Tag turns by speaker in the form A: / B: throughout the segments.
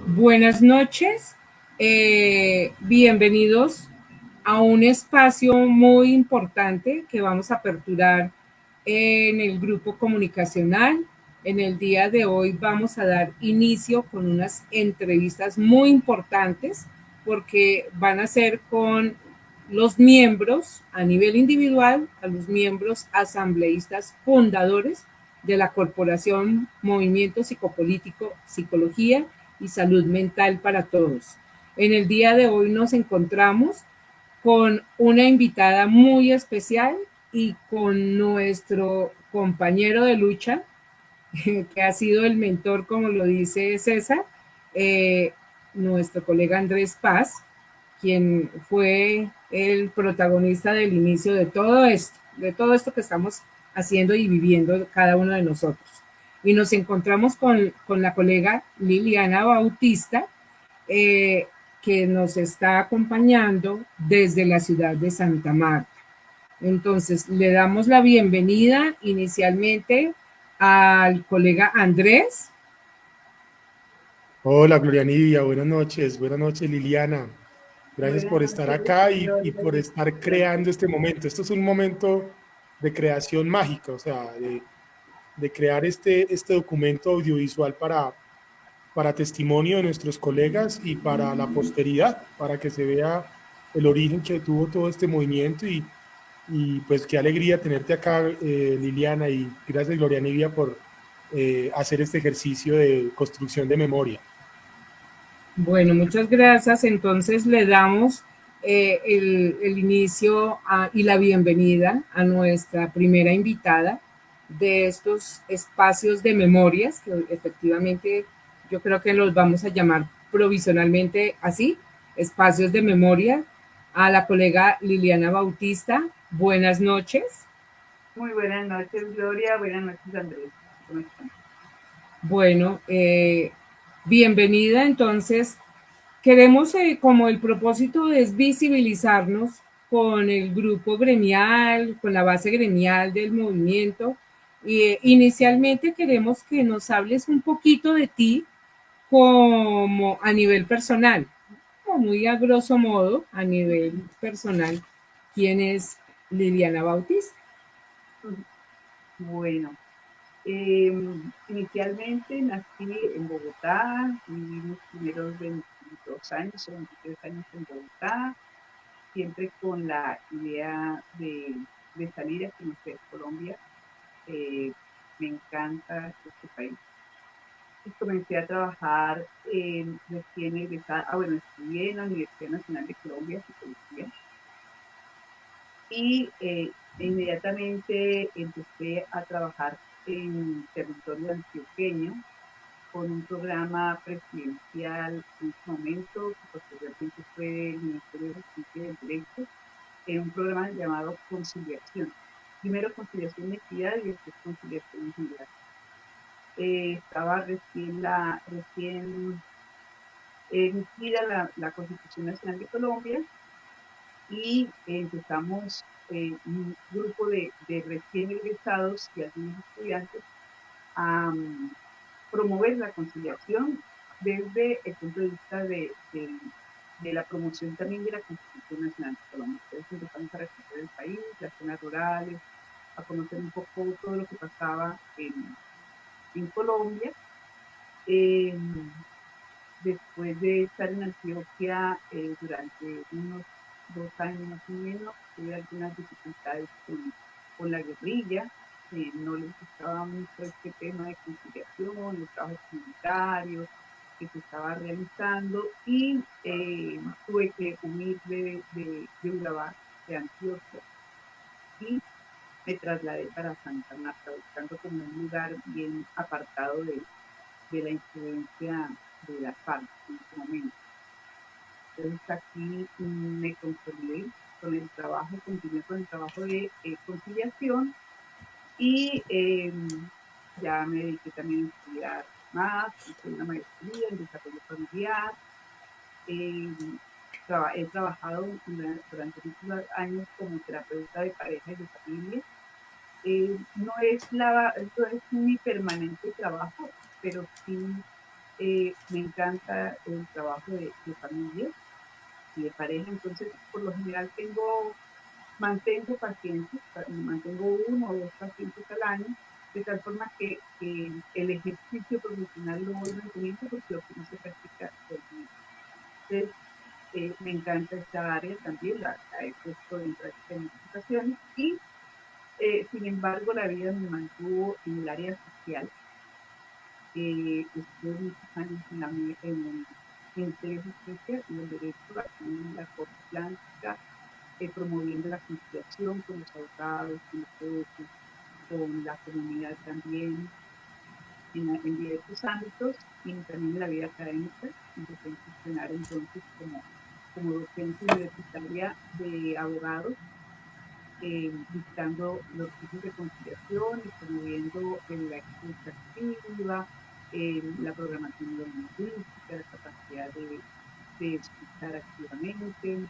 A: Buenas noches, bienvenidos a un espacio muy importante que vamos a aperturar en el grupo comunicacional. En el día de hoy vamos a dar inicio con unas entrevistas muy importantes porque van a ser con los miembros a nivel individual, a los miembros asambleístas fundadores de la Corporación Movimiento Psicopolítico, Psicología y Salud Mental para Todos. En el día de hoy nos encontramos con una invitada muy especial y con nuestro compañero de lucha, que ha sido el mentor, como lo dice César, eh, nuestro colega Andrés Paz, quien fue el protagonista del inicio de todo esto que estamos haciendo y viviendo cada uno de nosotros. Y nos encontramos con la colega Liliana Bautista, eh, que nos está acompañando desde la ciudad de Santa Marta. Entonces, le damos la bienvenida inicialmente al colega Andrés.
B: Hola, Gloria Nidia, buenas noches Liliana. Gracias
C: Buenas
B: por estar
C: noches,
B: acá y
C: Gloria.
B: por estar creando este momento. Esto es un momento de creación mágica, o sea, de crear este documento audiovisual para testimonio de nuestros colegas y para la posteridad, para que se vea el origen que tuvo todo este movimiento y pues qué alegría tenerte acá, Liliana, y gracias, Gloria Nidia, por hacer este ejercicio de construcción de memoria.
A: Bueno, muchas gracias. Entonces le damos el inicio y la bienvenida a nuestra primera invitada de estos espacios de memorias, que efectivamente yo creo que los vamos a llamar provisionalmente así, espacios de memoria, a la colega Liliana Bautista. Buenas noches.
C: Muy buenas noches, Gloria. Buenas noches, Andrés. ¿Cómo están?
A: Bueno, bienvenida. Entonces, queremos, como el propósito es visibilizarnos con el grupo gremial, con la base gremial del movimiento. Y inicialmente queremos que nos hables un poquito de ti como a nivel personal, como muy a grosso modo, a nivel personal, quién es Liliana Bautista.
C: Bueno, inicialmente nací en Bogotá, viví mis primeros 22 años o 23 años en Bogotá, siempre con la idea de salir a conocer Colombia. Eh, Me encanta este país. Y comencé a trabajar recién egresada, bueno, estudié en la Universidad Nacional de Colombia, Psicología, y inmediatamente empecé a trabajar en territorio antioqueño con un programa presidencial en ese momento, que posteriormente fue el Ministerio de Justicia y del Derecho, en un programa llamado Conciliación. Primero Conciliación y Equidad y después Conciliación y Equidad. Estaba recién emitida la Constitución Nacional de Colombia y empezamos un grupo de recién egresados y algunos estudiantes a promover la conciliación desde el punto de vista de la promoción también de la Constitución Nacional de Colombia. Entonces empezamos a recorrer el país, las zonas rurales, a conocer un poco todo lo que pasaba en Colombia. Eh, Después de estar en Antioquia durante unos 2 años más o menos, tuve algunas dificultades con la guerrilla. No les gustaba mucho este tema de conciliación, los trabajos comunitarios que se estaba realizando y tuve que huir de Urabá, de Antioquia, y me trasladé para Santa Marta, buscando como un lugar bien apartado de la influencia de la FARC en ese momento. Entonces aquí me consolidé con el trabajo, continué con el trabajo de conciliación y ya me dediqué también a estudiar más, hice una maestría en desarrollo familiar. Eh, He trabajado durante muchos años como terapeuta de pareja y de familia. No es mi permanente trabajo, pero sí Me encanta el trabajo de familia y de pareja, entonces por lo general mantengo pacientes, mantengo uno o dos pacientes al año, de tal forma que el ejercicio profesional lo voy manteniendo porque lo que no se practica es el. Entonces, me encanta esta área también, la he puesto en práctica en muchas ocasiones y sin embargo la vida me mantuvo en el área social. Estuve muchos años en el Ministerio de Justicia y el Derecho aquí en la Corte Atlántica, promoviendo la conciliación con los abogados, con los jueces, con la comunidad también, en diversos ámbitos y también en la vida académica. Empecé a funcionar entonces como docente universitaria de abogados, dictando los cursos de conciliación y promoviendo la escucha activa, la programación lingüística, la capacidad de escuchar activamente.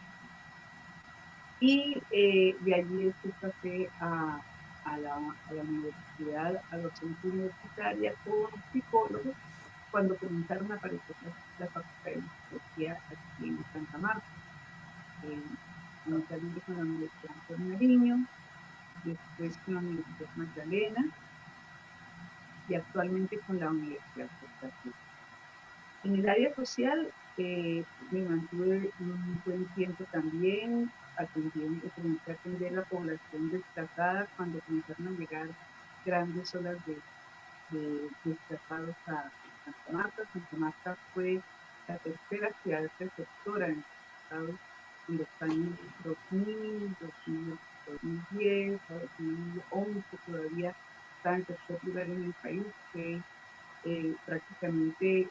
C: Y de allí después pasé a la universidad, a la docencia universitaria con psicólogos, cuando comenzaron a aparecer la facultad de psicología aquí en Santa Marta. Inicialmente con la Universidad Antonio Nariño, después con la Universidad Magdalena y actualmente con la Universidad Costa Rica. En el área social me mantuve un buen tiempo también atendiendo, comencé a atender la población desplazada cuando comenzaron a llegar grandes olas de desplazados a Santa Marta. Santa Marta fue la tercera ciudad receptora en Estados en los años 2000, 2010, 2011, todavía está en tercer lugar en el país, que prácticamente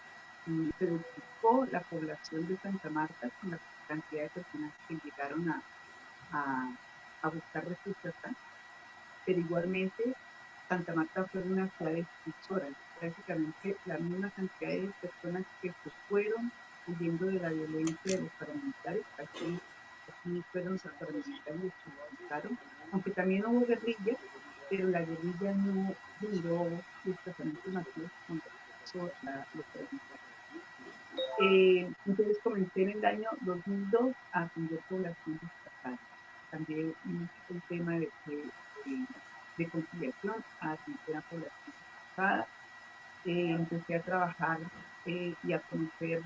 C: se duplicó la población de Santa Marta con la cantidad de personas que llegaron a, a buscar refugio acá, pero igualmente Santa Marta fue una ciudad expulsora, prácticamente la misma cantidad de personas que se fueron huyendo de la violencia de los paramilitares, aquí fueron los paramilitares los que buscaron, aunque también hubo guerrilla, pero la guerrilla no duró desplazamientos masivos como los paramilitares. Entonces comencé en el año 2002 a atender población desplazada. También el tema de conciliación a atender a población desplazada. Empecé a trabajar y a conocer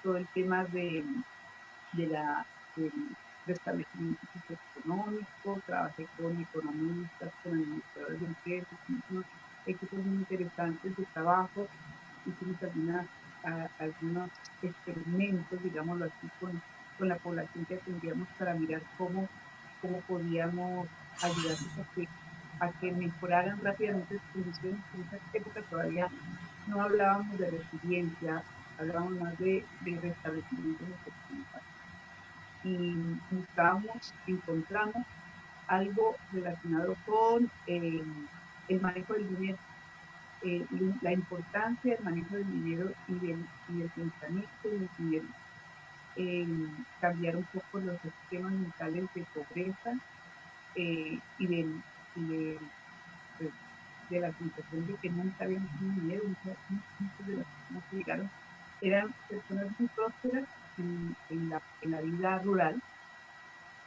C: todo el tema de la del restablecimiento socioeconómico, trabajé con economistas, con administradores de empresas, unos equipos muy interesantes de trabajo, hicimos algunos experimentos, digámoslo así, con la población que atendíamos para mirar cómo podíamos ayudarles a que mejoraran rápidamente sus condiciones. En esa época todavía no hablábamos de resiliencia, hablábamos más de restablecimiento social. Y encontramos algo relacionado con el manejo del dinero, la importancia del manejo del dinero y del pensamiento del dinero, cambiar un poco los esquemas mentales de pobreza y de, pues, de la sensación de que nunca habían tenido dinero. Muchas de las personas que llegaron eran personas muy prósperas en la vida rural.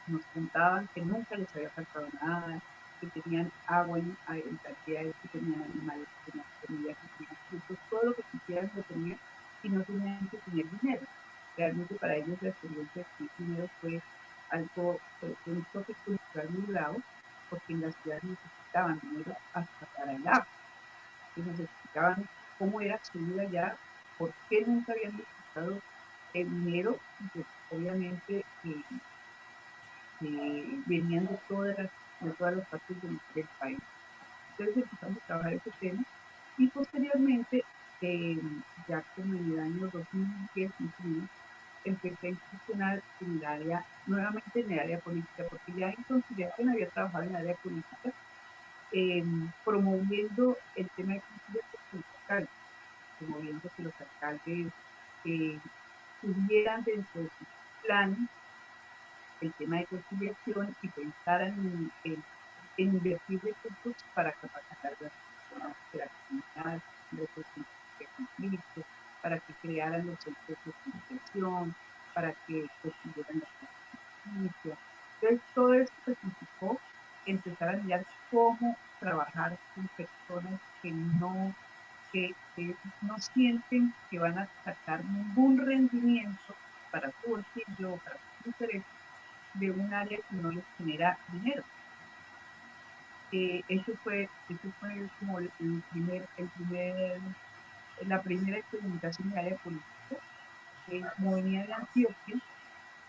C: Nos contaban que nunca les había faltado nada, que tenían agua en cantidades, que tenían animales, que tenían comida, que tenían frutos, todo lo que quisieran lo tenían y no tenían que tener dinero. Realmente para ellos la experiencia de dinero fue algo, un toque cultural muy bravo, porque en la ciudad necesitaban dinero hasta para el agua. Y nos explicaban cómo era su vida allá, por qué nunca habían necesitado el dinero, y pues obviamente venían de todas las partes del país. Entonces empezamos a trabajar ese tema y posteriormente, eh, ya como en el año 2010, empecé a incursionar nuevamente en el área política, porque ya en conciliación había trabajado en el área política, promoviendo el tema de conciliación con los alcaldes, promoviendo que los alcaldes eh, tuvieran dentro de sus planes el tema de conciliación y pensaran en invertir recursos para capacitar a las personas de la comunidad, recursos de conflictos, para que crearan los centros de comunicación, para que construyeran la justicia. Entonces, todo esto significó empezar a mirar cómo trabajar con personas que no sienten que van a sacar ningún rendimiento para su bolsillo o para su interés de un área que no les genera dinero. Eso fue como la primera experimentación de área política. Como venía de Antioquia,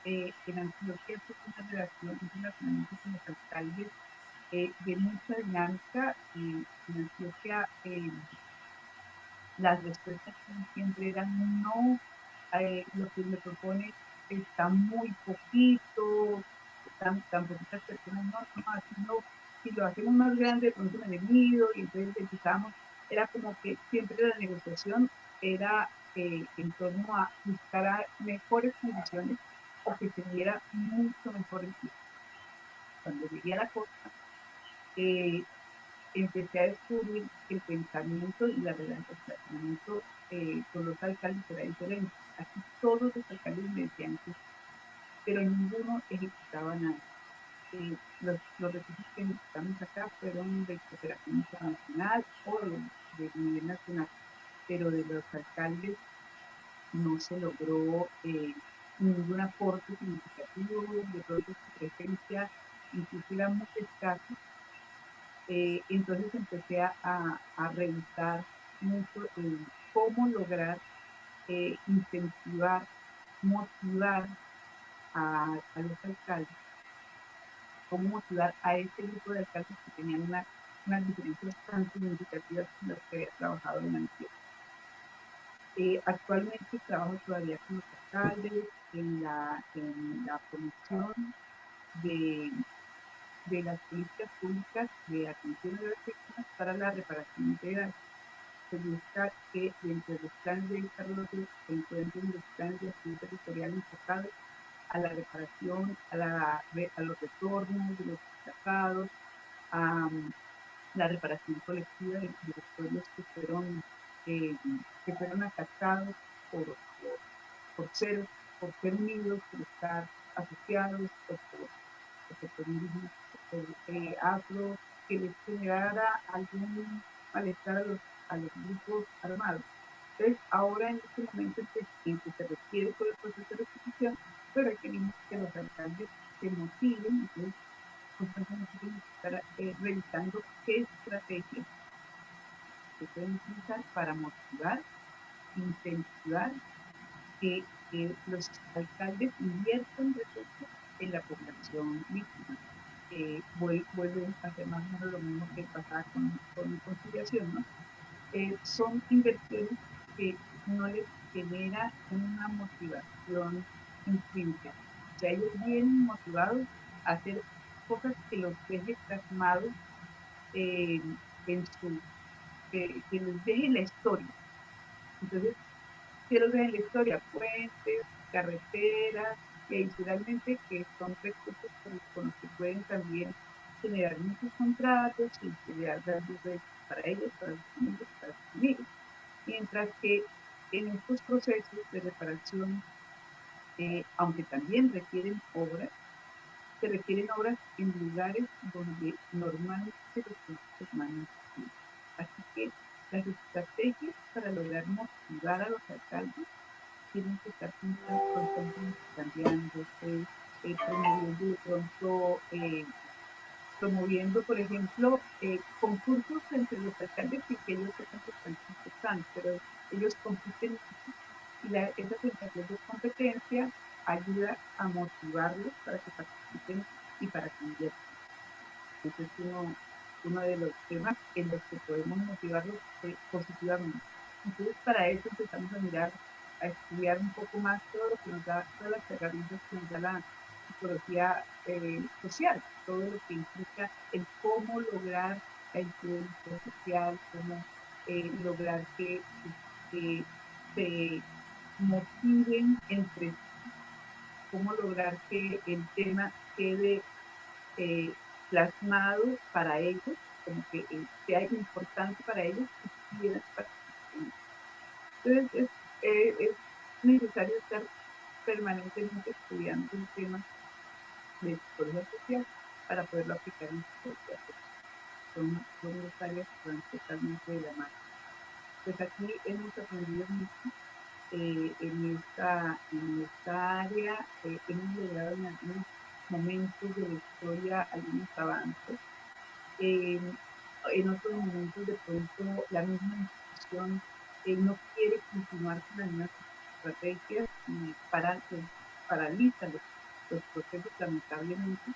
C: en Antioquia fue una relacionamiento con los alcaldes de mucha dinámica. En Antioquia las respuestas siempre eran no, lo que me propone está muy poquito, tan poquitas personas, no, si lo hacemos más grande, de pronto me divido, y entonces empezamos, era como que siempre la negociación era en torno a buscar mejores condiciones o que se diera mucho mejor el tiempo. Cuando llegué a la costa, eh, empecé a descubrir que el pensamiento y la relacionamiento con los alcaldes era diferente. Aquí todos los alcaldes me decían que, pero ninguno ejecutaba nada. Los recursos que necesitamos acá fueron de cooperación internacional o de nivel nacional, pero de los alcaldes no se logró ningún aporte significativo, de pronto su presencia incluso era muy escasa. Entonces empecé a revisar mucho en cómo lograr incentivar, motivar a los alcaldes, cómo motivar a este grupo de alcaldes que tenían unas diferencias tan significativas con las que había trabajado en Antioquia. Actualmente trabajo todavía con los alcaldes en la comisión de las políticas públicas de atención a las víctimas para la reparación integral. Se busca que dentro de los planes de desarrollo se encuentren los planes de acción territorial enfocados a la reparación, a los retornos de los desplazados, a la reparación colectiva de los pueblos que fueron atacados por ser unidos, por estar asociados, o por indígenas, afro, que les generara algún malestar a los grupos armados. Entonces, ahora en este momento en que se requiere todo el proceso de restitución, pues requerimos que los alcaldes se motiven, entonces constantemente tenemos que estar revisando qué estrategias se pueden utilizar para motivar, incentivar que los alcaldes inviertan recursos en la población víctima. Vuelven a hacer más o menos lo mismo que pasaba con conciliación, ¿no? Son inversiones que no les genera una motivación intrínseca. O sea, ellos vienen motivados a hacer cosas que los deje plasmados eh, que les deje la historia. Entonces, ¿qué los deja en la historia? Puentes, carreteras, y adicionalmente que son recursos con los que pueden también generar muchos contratos y generar grandes derechos para ellos, para sus familias, para sus amigos. Mientras que en estos procesos de reparación, aunque también requieren obras, se requieren obras en lugares donde normalmente los recursos humanos no. Así que las estrategias para lograr motivar a los alcaldes tienen que estar constantemente cambiándose, promoviendo de pronto, por ejemplo, concursos entre los alcaldes y que ellos sepan que están, pero ellos compiten y esa sensación de competencia ayuda a motivarlos para que participen y para que inviertan. Ese es uno de los temas en los que podemos motivarlos positivamente. Entonces, para eso empezamos a mirar, a estudiar un poco más todo lo que nos da, todas las herramientas que nos da la psicología social, todo lo que implica el cómo lograr la influencia social, cómo lograr que se motiven entre sí, cómo lograr que el tema quede eh, plasmado para ellos, como que sea importante para ellos y quieran participar. Entonces, es necesario estar permanentemente estudiando un tema de psicología social para poderlo aplicar en psicología. Son dos áreas que van totalmente de la mano. Pues aquí hemos aprendido mucho en esta área, hemos logrado en algunos momentos de la historia algunos avances. Eh, en otros momentos, de pronto, la misma institución no quiere continuar con las mismas estrategias y paraliza los procesos, lamentablemente,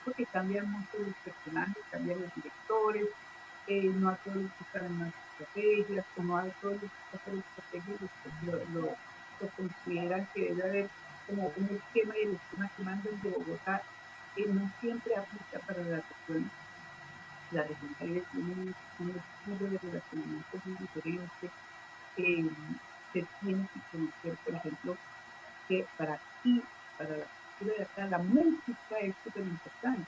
C: porque cambian mucho los personajes, cambian los directores, no a todos les gustan las mismas estrategias, o no a todos les gusta hacer estrategias, lo consideran que debe haber como un esquema, y el esquema que mandan de Bogotá no siempre aplica para la región. La región Caribe tiene un estilo de relacionamiento muy diferente. eh, Se tiene que conocer, por ejemplo, que para aquí, para la cultura de acá, la música es súper importante,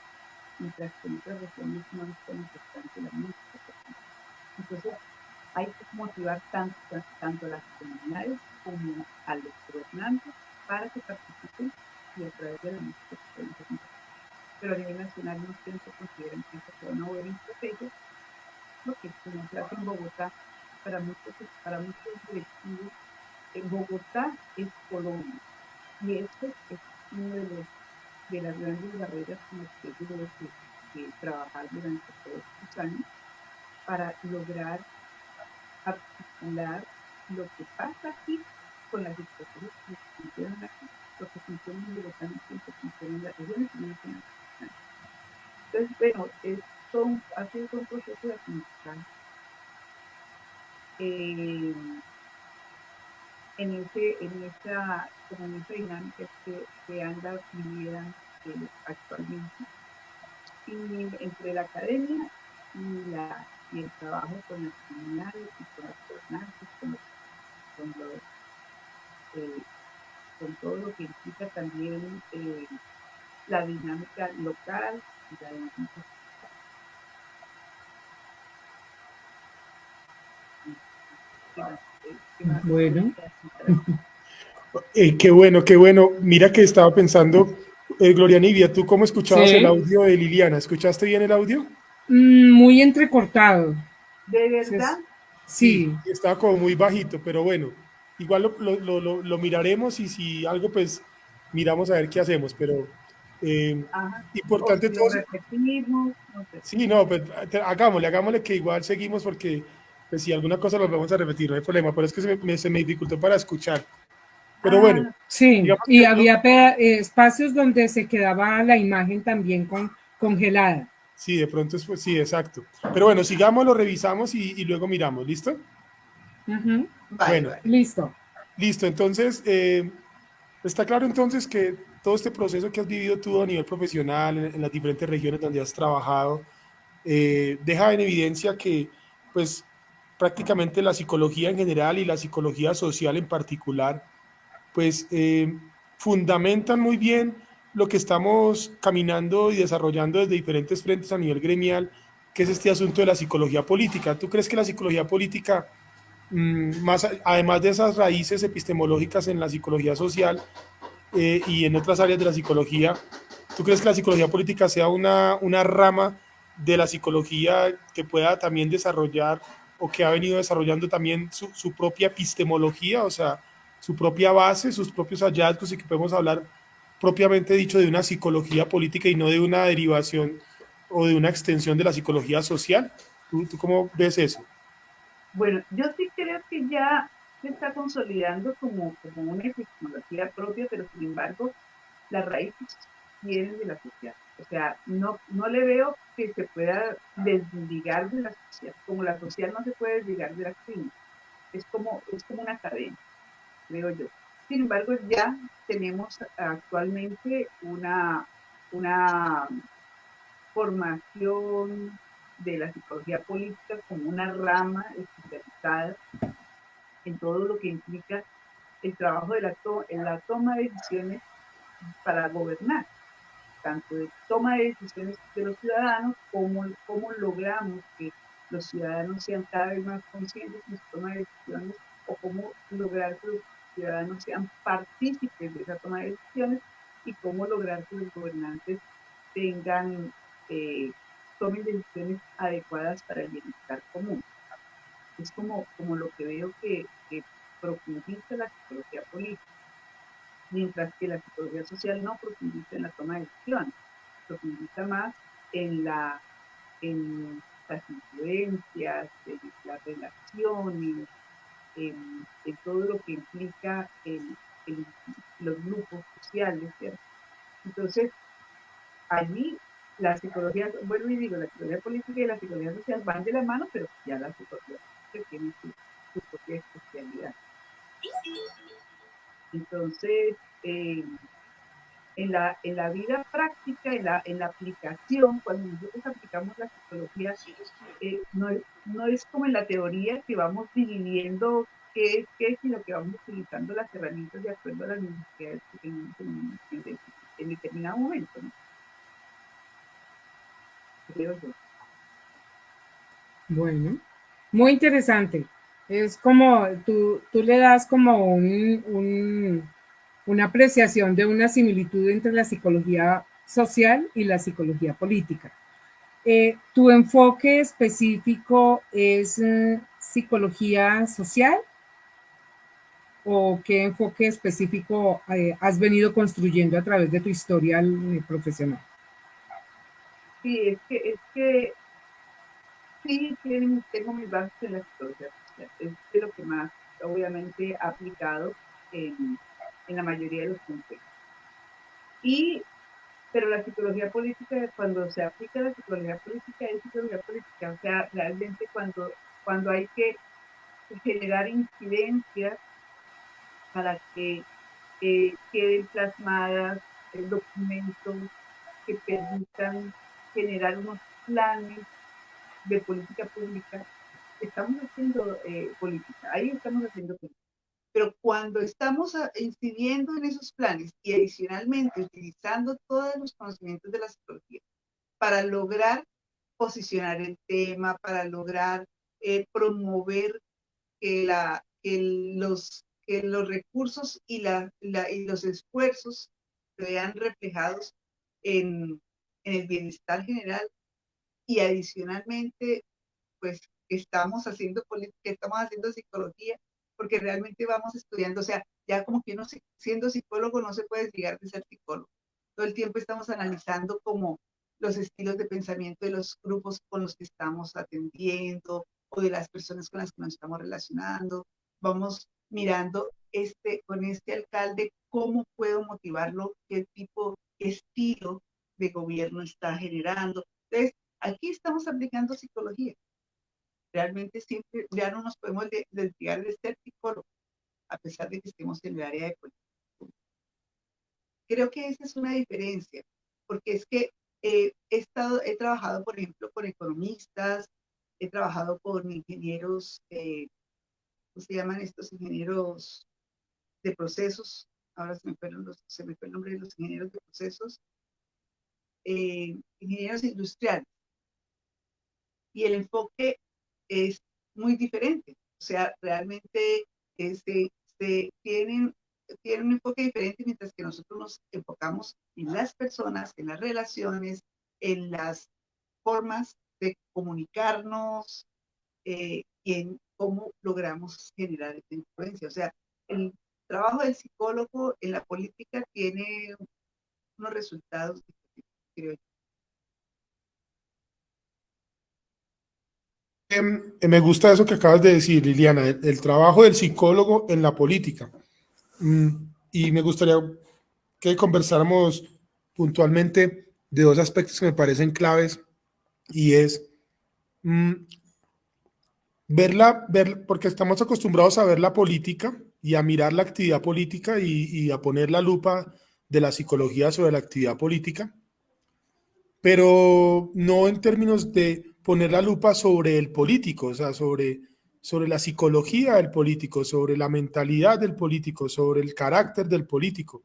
C: mientras que en otras regiones no es tan importante la música. Entonces, hay que motivar tanto a las comunidades como a los gobernantes para que participen y a través de la música se pueden hacer. Pero a nivel nacional no siempre consideran que esa sea una buena estrategia, porque como se hace en Bogotá, para muchos directivos, en Bogotá es Colombia. Y eso es uno de las grandes barreras con las que yo tuve que trabajar durante todos estos años para lograr articular lo que pasa aquí con las estrategias que funcionan aquí. Lo que funciona en Bogotá no siempre funciona en las regiones y no en las regiones. Entonces, bueno, ha sido un proceso de aprendizaje. Eh, como en esa dinámica que anda vivida actualmente, y entre la academia y el trabajo con las comunidades y con las gobernantes, con, los, eh, con todo lo que implica también la dinámica local y la dinámica.
A: Bueno,
B: Qué bueno, qué bueno. Mira que estaba pensando, Gloria Nivia, ¿tú cómo escuchabas el
A: sí,
B: audio de Liliana? ¿Escuchaste bien el audio?
A: muy entrecortado.
C: De verdad,
A: Entonces,
B: Sí,
A: sí,
B: estaba como muy bajito, pero bueno, igual lo miraremos y si algo, pues miramos a ver qué hacemos, pero
C: ajá, o
B: importante
C: si lo
B: todo.
C: repetimos, no sé.
B: Sí, no, pues hagámosle que igual seguimos porque pues, si alguna cosa lo vamos a repetir, no hay problema, pero es que se me dificultó para escuchar. Pero bueno,
C: No.
A: sí.
B: digamos
A: Y
B: que
A: había espacios donde se quedaba la imagen también congelada.
B: sí, de pronto es, pues, sí, exacto. Pero bueno, sigamos, lo revisamos y luego miramos, ¿listo?
A: Ujú.
C: Vale,
B: Bueno,
C: vale.
A: Listo.
B: listo. Entonces, está claro entonces que todo este proceso que has vivido tú a nivel profesional en las diferentes regiones donde has trabajado, deja en evidencia que, pues, prácticamente la psicología en general y la psicología social en particular, pues, fundamentan muy bien lo que estamos caminando y desarrollando desde diferentes frentes a nivel gremial, que es este asunto de la psicología política. ¿Tú crees que la psicología política, además de esas raíces epistemológicas en la psicología social y en otras áreas de la psicología, ¿tú crees que la psicología política sea una rama de la psicología que pueda también desarrollar o que ha venido desarrollando también su propia epistemología, o sea, su propia base, sus propios hallazgos y que podemos hablar propiamente dicho de una psicología política y no de una derivación o de una extensión de la psicología social? ¿Tú cómo ves eso?
C: Bueno, yo sí creo que ya se está consolidando como una tecnología propia, pero sin embargo, las raíces vienen de la sociedad. O sea, no le veo que se pueda desligar de la sociedad, como la sociedad no se puede desligar de la clínica. Es como una cadena, creo yo. Sin embargo, ya tenemos actualmente una formación de la psicología política como una rama especializada en todo lo que implica el trabajo en la toma de decisiones para gobernar, tanto de toma de decisiones de los ciudadanos, como cómo logramos que los ciudadanos sean cada vez más conscientes en su toma de decisiones o cómo lograr que los ciudadanos sean partícipes de esa toma de decisiones y cómo lograr que los gobernantes tengan, tomen decisiones adecuadas para el bienestar común. Es como lo que veo que profundiza la psicología política, mientras que la psicología social no profundiza en la toma de decisiones, profundiza más en las influencias, en las relaciones, en todo lo que implica los grupos sociales, ¿cierto? Entonces, allí la psicología, vuelvo y digo, la psicología política y la psicología social van de la mano, pero ya la psicología tiene su propia especialidad. Entonces, en la vida práctica, en la aplicación, cuando nosotros aplicamos la psicología, no es como en la teoría que vamos dividiendo qué es, sino que vamos utilizando las herramientas de acuerdo a las necesidades que tenemos en determinado momento, ¿no? Creo yo.
A: Bueno, muy interesante. Es como tú le das como una apreciación de una similitud entre la psicología social y la psicología política. ¿Tu enfoque específico es psicología social o qué enfoque específico has venido construyendo a través de tu historia profesional?
C: Sí, es que sí tengo mis bases en la psicología social. Es de lo que más, obviamente, he aplicado en la mayoría de los contextos. Pero la psicología política, cuando se aplica la psicología política, es psicología política. O sea, realmente cuando hay que generar incidencias para que queden plasmadas documentos que permitan generar unos planes de política pública, estamos haciendo política, ahí estamos haciendo política. Pero cuando estamos incidiendo en esos planes y adicionalmente utilizando todos los conocimientos de la psicología para lograr posicionar el tema, para lograr promover que los recursos y los esfuerzos se vean reflejados en el bienestar general y adicionalmente, pues estamos haciendo política, estamos haciendo psicología, porque realmente vamos estudiando, o sea, ya como que uno siendo psicólogo no se puede llegar de ser psicólogo. Todo el tiempo estamos analizando como los estilos de pensamiento de los grupos con los que estamos atendiendo o de las personas con las que nos estamos relacionando. Vamos mirando con este alcalde cómo puedo motivarlo, qué tipo, qué estilo de gobierno está generando. Entonces, aquí estamos aplicando psicología. Realmente siempre ya no nos podemos desligar de ser psicólogo, a pesar de que estemos en el área de política. Creo que esa es una diferencia, porque es que he trabajado, por ejemplo, con economistas, he trabajado con ingenieros, ¿cómo se llaman estos ingenieros de procesos? Ahora se me fue el nombre de los ingenieros de procesos, ingenieros industriales. Y el enfoque es muy diferente. O sea, realmente tienen un enfoque diferente, mientras que nosotros nos enfocamos en las personas, en las relaciones, en las formas de comunicarnos y en cómo logramos generar esta influencia. O sea, el trabajo del psicólogo en la política tiene unos resultados, creo yo.
B: Me gusta eso que acabas de decir, Liliana, el trabajo del psicólogo en la política. Y me gustaría que conversáramos puntualmente de dos aspectos que me parecen claves, y es porque estamos acostumbrados a ver la política y a mirar la actividad política y a poner la lupa de la psicología sobre la actividad política, pero no en términos de poner la lupa sobre el político, o sea, sobre la psicología del político, sobre la mentalidad del político, sobre el carácter del político.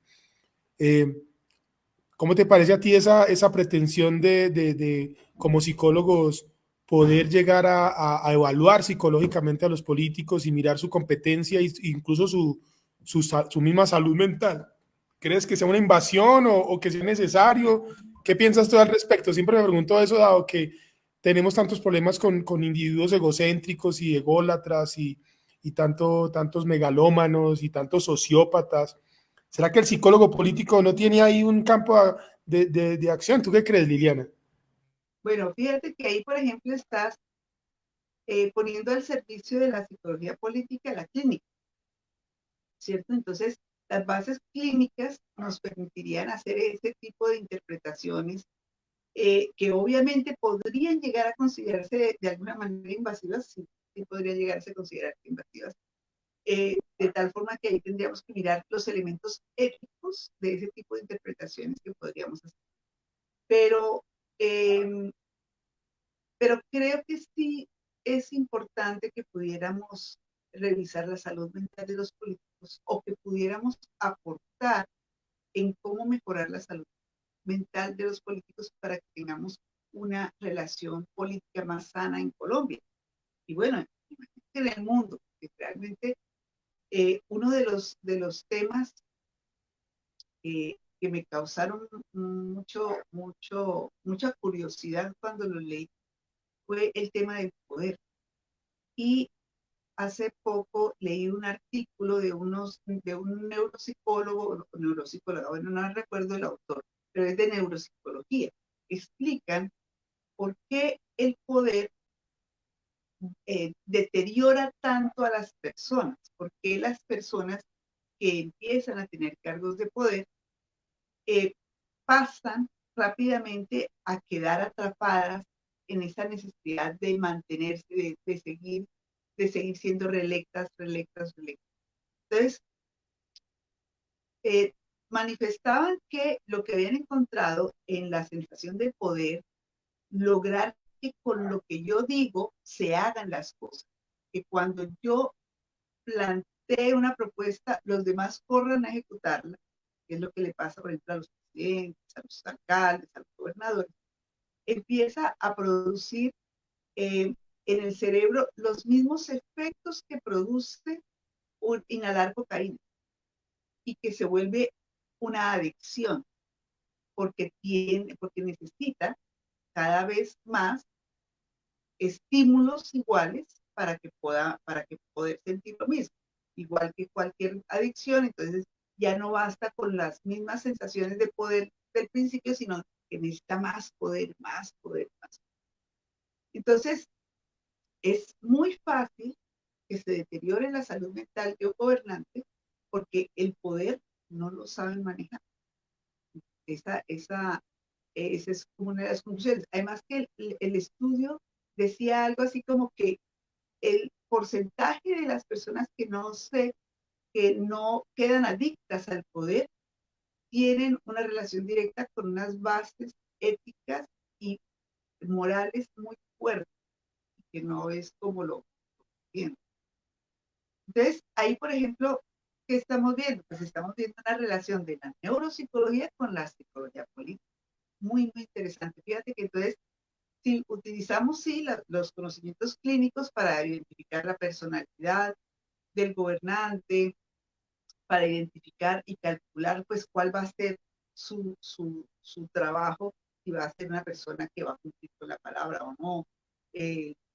B: ¿Cómo te parece a ti esa pretensión de como psicólogos, poder llegar a evaluar psicológicamente a los políticos y mirar su competencia e incluso su misma salud mental. ¿Crees que sea una invasión o que sea necesario? ¿Qué piensas tú al respecto? Siempre me pregunto eso, dado que tenemos tantos problemas con individuos egocéntricos y ególatras y tantos megalómanos y tantos sociópatas. ¿Será que el psicólogo político no tiene ahí un campo de acción? ¿Tú qué crees, Liliana?
C: Bueno, fíjate que ahí, por ejemplo, estás poniendo al servicio de la psicología política la clínica, ¿cierto? Entonces, las bases clínicas nos permitirían hacer ese tipo de interpretaciones que obviamente podrían llegar a considerarse de alguna manera invasivas, sí, sí podrían llegarse a considerar invasivas, de tal forma que ahí tendríamos que mirar los elementos éticos de ese tipo de interpretaciones que podríamos hacer. Pero, eh, pero creo que sí es importante que pudiéramos revisar la salud mental de los políticos o que pudiéramos aportar en cómo mejorar la salud mental de los políticos para que tengamos una relación política más sana en Colombia. Y bueno, en el mundo, que realmente uno de los temas que me causaron mucha curiosidad cuando lo leí fue el tema del poder. Y hace poco leí un artículo de un neuropsicólogo, bueno, no recuerdo el autor, pero es de neuropsicología. Explican por qué el poder deteriora tanto a las personas, por qué las personas que empiezan a tener cargos de poder eh, pasan rápidamente a quedar atrapadas en esa necesidad de mantenerse, de seguir siendo reelectas, reelectas, reelectas. Entonces, eh, manifestaban que lo que habían encontrado en la sensación de poder, lograr que con lo que yo digo se hagan las cosas, que cuando yo plantee una propuesta, los demás corran a ejecutarla, que es lo que le pasa, por ejemplo, a los presidentes, a los alcaldes, a los gobernadores, empieza a producir en el cerebro los mismos efectos que produce inhalar cocaína y que se vuelve una adicción porque necesita cada vez más estímulos iguales para que poder sentir lo mismo. Igual que cualquier adicción, entonces ya no basta con las mismas sensaciones de poder del principio, sino que necesita más poder, más poder, más. Entonces, es muy fácil que se deteriore la salud mental de un gobernante porque el poder no lo saben manejar. Esa es como una de las conclusiones. Además que el estudio decía algo así como que el porcentaje de las personas que no quedan adictas al poder tienen una relación directa con unas bases éticas y morales muy fuertes, que no es como lo piensan. Entonces, ahí, por ejemplo, ¿qué estamos viendo? Pues estamos viendo una relación de la neuropsicología con la psicología política. Muy, muy interesante. Fíjate que entonces, si utilizamos, sí, los conocimientos clínicos para identificar la personalidad del gobernante, para identificar y calcular, pues, cuál va a ser su trabajo, si va a ser una persona que va a cumplir con la palabra o no.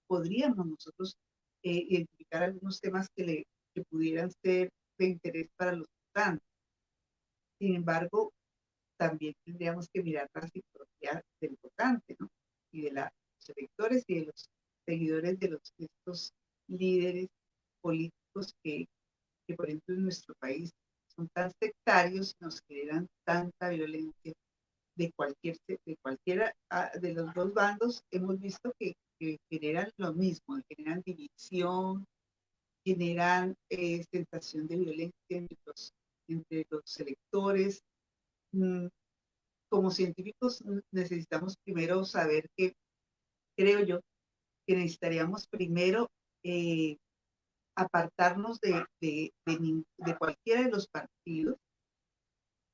C: Podríamos nosotros identificar algunos temas que pudieran ser de interés para los votantes. Sin embargo, también tendríamos que mirar la psicología del votante, ¿no? Y de los electores y de los seguidores de estos líderes políticos que, por ejemplo, en nuestro país son tan sectarios y nos generan tanta violencia de cualquiera de los dos bandos. Hemos visto que generan lo mismo, generan división, generan sensación de violencia entre los electores. Como científicos necesitamos primero saber que, creo yo, que necesitaríamos primero apartarnos de cualquiera de los partidos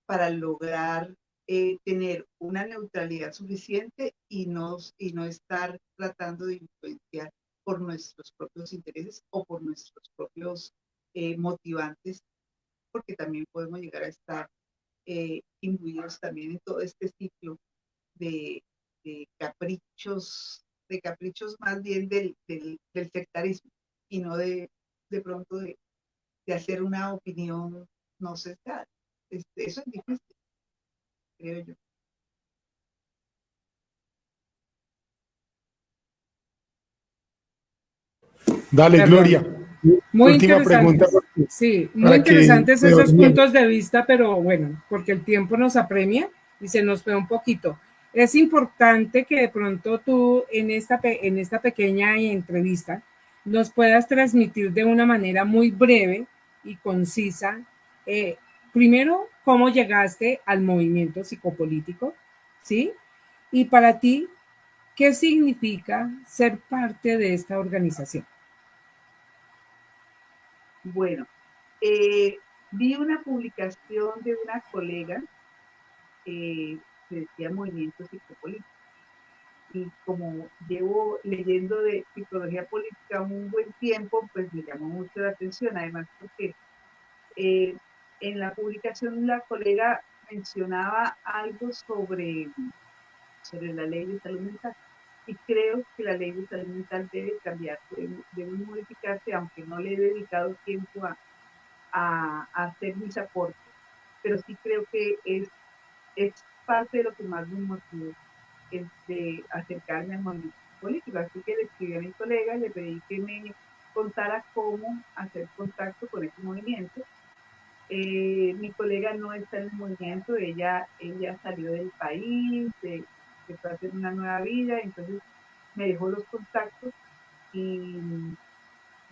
C: para lograr tener una neutralidad suficiente y no estar tratando de influenciar por nuestros propios intereses o por nuestros propios motivantes, porque también podemos llegar a estar imbuidos también en todo este ciclo de, de caprichos más bien del sectarismo y no de pronto de hacer una opinión no sesgada. Eso es difícil, creo yo.
B: Dale,
A: Perdón.
B: Gloria.
A: Muy
B: Última pregunta
A: interesantes. Sí, muy
B: para que
A: interesantes
B: se
A: esos
B: oriente.
A: puntos de vista, pero bueno, porque el tiempo nos apremia y se nos fue un poquito. Es importante que de pronto tú en esta pequeña entrevista nos puedas transmitir de una manera muy breve y concisa, eh, primero, cómo llegaste al movimiento psicopolítico, ¿sí? Y para ti, ¿qué significa ser parte de esta organización?
C: Bueno, vi una publicación de una colega que decía movimiento psicopolítico. Y como llevo leyendo de psicología política un buen tiempo, pues me llamó mucho la atención, además porque en la publicación la colega mencionaba algo sobre la ley de salud mental. Y creo que la ley de salud mental debe cambiar, debe modificarse, aunque no le he dedicado tiempo a hacer mis aportes, pero sí creo que es parte de lo que más me motivó de acercarme al movimiento político. Así que le escribí a mi colega y le pedí que me contara cómo hacer contacto con ese movimiento. Mi colega no está en el movimiento, ella salió del país, empezó a hacer una nueva vida, entonces me dejó los contactos y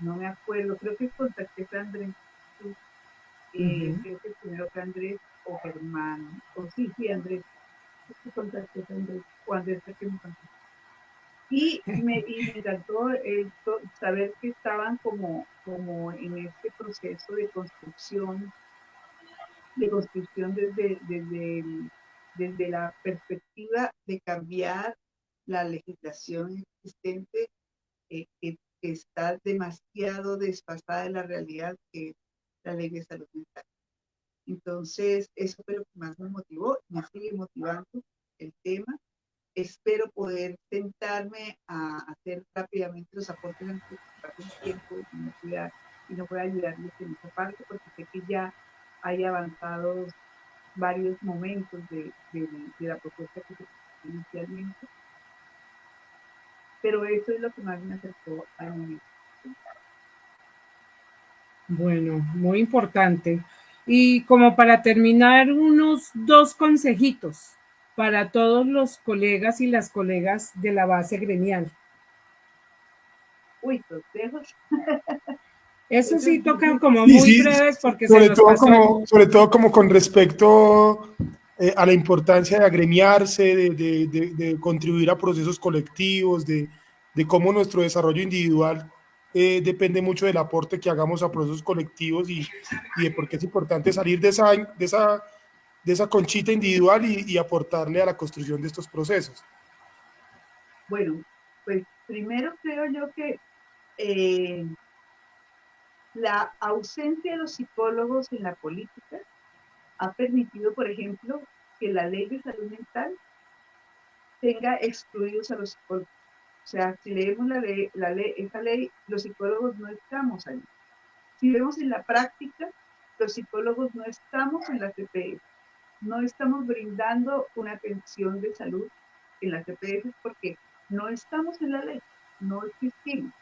C: no me acuerdo, creo que contacté a Andrés,
A: Uh -huh.
C: creo que primero fue Andrés o Germán, o sí, Andrés, contacté a Andrés, o Andrés fue que me contactó. Y me encantó saber que estaban como en este proceso de construcción desde la perspectiva de cambiar la legislación existente, que está demasiado desfasada de la realidad, que es la ley de salud mental. Entonces, eso fue lo que más me motivó, me sigue motivando el tema. Espero poder sentarme a hacer rápidamente los aportes antes de que pase un tiempo y no pueda ayudarles en esa parte, porque sé que ya hay avanzados varios momentos de la propuesta que se presentó inicialmente, pero eso es lo que más me acercó al momento.
A: Bueno, muy importante. Y como para terminar, unos dos consejitos para todos los colegas y las colegas de la base gremial.
C: Uy, consejos.
A: Eso
C: Eso
A: sí
C: es
A: tocan
C: difícil.
A: como
B: Y
A: muy
B: sí,
A: breves porque se nos pasó el...
B: sobre todo como con respecto a la importancia de agremiarse, de contribuir a procesos colectivos, de cómo nuestro desarrollo individual depende mucho del aporte que hagamos a procesos colectivos y de por qué es importante salir de esa conchita individual y aportarle a la construcción de estos procesos.
C: Bueno, pues primero creo yo que eh, la ausencia de los psicólogos en la política ha permitido, por ejemplo, que la ley de salud mental tenga excluidos a los psicólogos. O sea, si leemos esa ley, los psicólogos no estamos ahí. Si vemos en la práctica, los psicólogos no estamos en la CPS, no estamos brindando una atención de salud en la CPS porque no estamos en la ley, no existimos.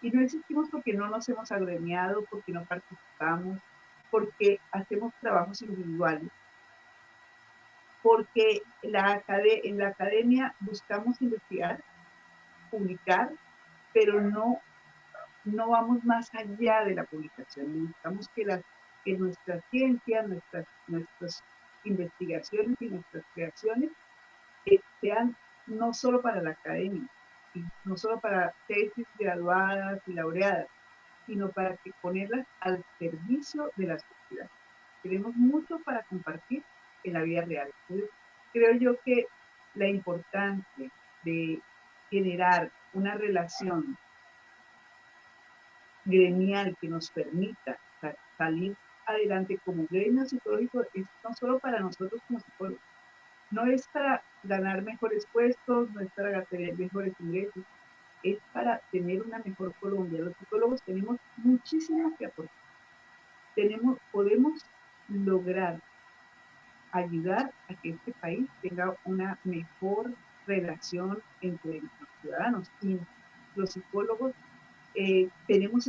C: Y no existimos porque no nos hemos agremiado, porque no participamos, porque hacemos trabajos individuales, porque en la academia buscamos investigar, publicar, pero no vamos más allá de la publicación. Necesitamos que nuestra ciencia, nuestras investigaciones y nuestras creaciones sean no solo para la academia, y no solo para tesis graduadas y laureadas, sino para que ponerlas al servicio de la sociedad. Tenemos mucho para compartir en la vida real. Entonces, creo yo que la importancia de generar una relación gremial que nos permita salir adelante como gremio psicológico es no solo para nosotros como psicólogos, no es para ganar mejores puestos, no es para tener mejores ingresos, es para tener una mejor Colombia. Los psicólogos tenemos muchísimo que aportar. Podemos lograr ayudar a que este país tenga una mejor relación entre los ciudadanos y los psicólogos tenemos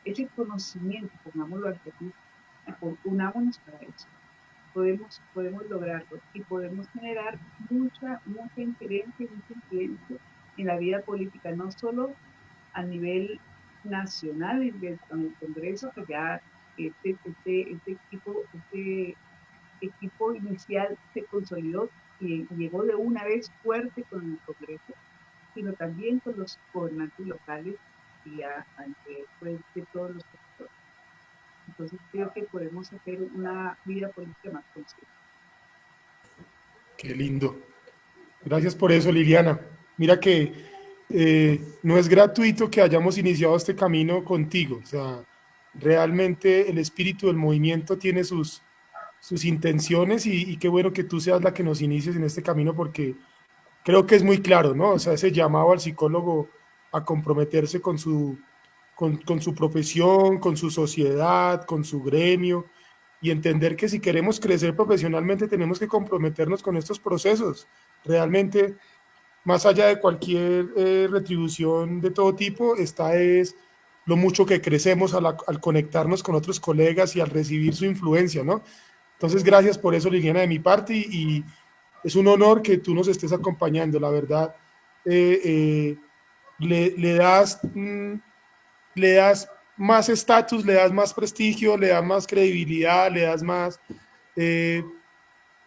C: ese conocimiento, pongámoslo así, unámonos para eso. Podemos lograrlo y podemos generar mucha injerencia y mucha influencia en la vida política, no solo a nivel nacional, en el Congreso, que ya este equipo inicial se consolidó y llegó de una vez fuerte con el Congreso, sino también con los gobernantes locales y pues, de todos los sectores. Entonces creo que podemos hacer una vida política más consciente.
B: Qué lindo. Gracias por eso, Liliana. Mira que no es gratuito que hayamos iniciado este camino contigo. O sea, realmente el espíritu del movimiento tiene sus intenciones y qué bueno que tú seas la que nos inicies en este camino porque creo que es muy claro, ¿no? O sea, ese llamado al psicólogo a comprometerse con su profesión, con su sociedad, con su gremio y entender que si queremos crecer profesionalmente tenemos que comprometernos con estos procesos. Realmente, más allá de cualquier retribución de todo tipo, está es lo mucho que crecemos al conectarnos con otros colegas y al recibir su influencia, ¿no? Entonces, gracias por eso, Liliana, de mi parte, y es un honor que tú nos estés acompañando, la verdad. Le das más estatus, le das más prestigio, le das más credibilidad, le das más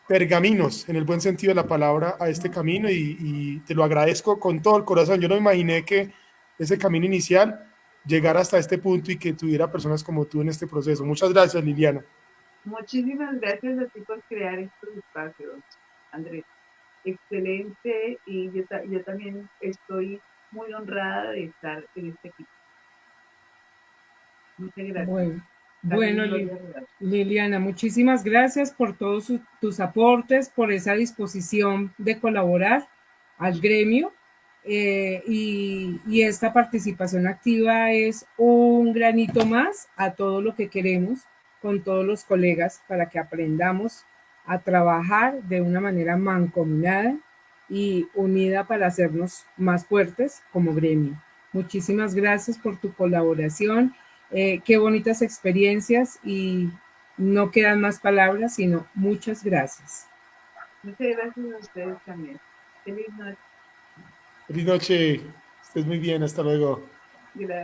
B: pergaminos, en el buen sentido de la palabra, a este camino y te lo agradezco con todo el corazón. Yo no imaginé que ese camino inicial llegara hasta este punto y que tuviera personas como tú en este proceso. Muchas gracias, Liliana.
C: Muchísimas gracias a ti por crear estos espacios, Andrés. Excelente, y yo también estoy muy honrada de estar en este equipo. Muchas gracias.
A: Bueno, Liliana, muchísimas gracias por todos tus aportes, por esa disposición de colaborar al gremio y esta participación activa es un granito más a todo lo que queremos con todos los colegas para que aprendamos a trabajar de una manera mancomunada y unida para hacernos más fuertes como gremio. Muchísimas gracias por tu colaboración. Qué bonitas experiencias y no quedan más palabras, sino muchas gracias.
C: Muchas gracias a ustedes también. Feliz noche.
B: Feliz noche. Estés muy bien. Hasta luego.
C: Gracias.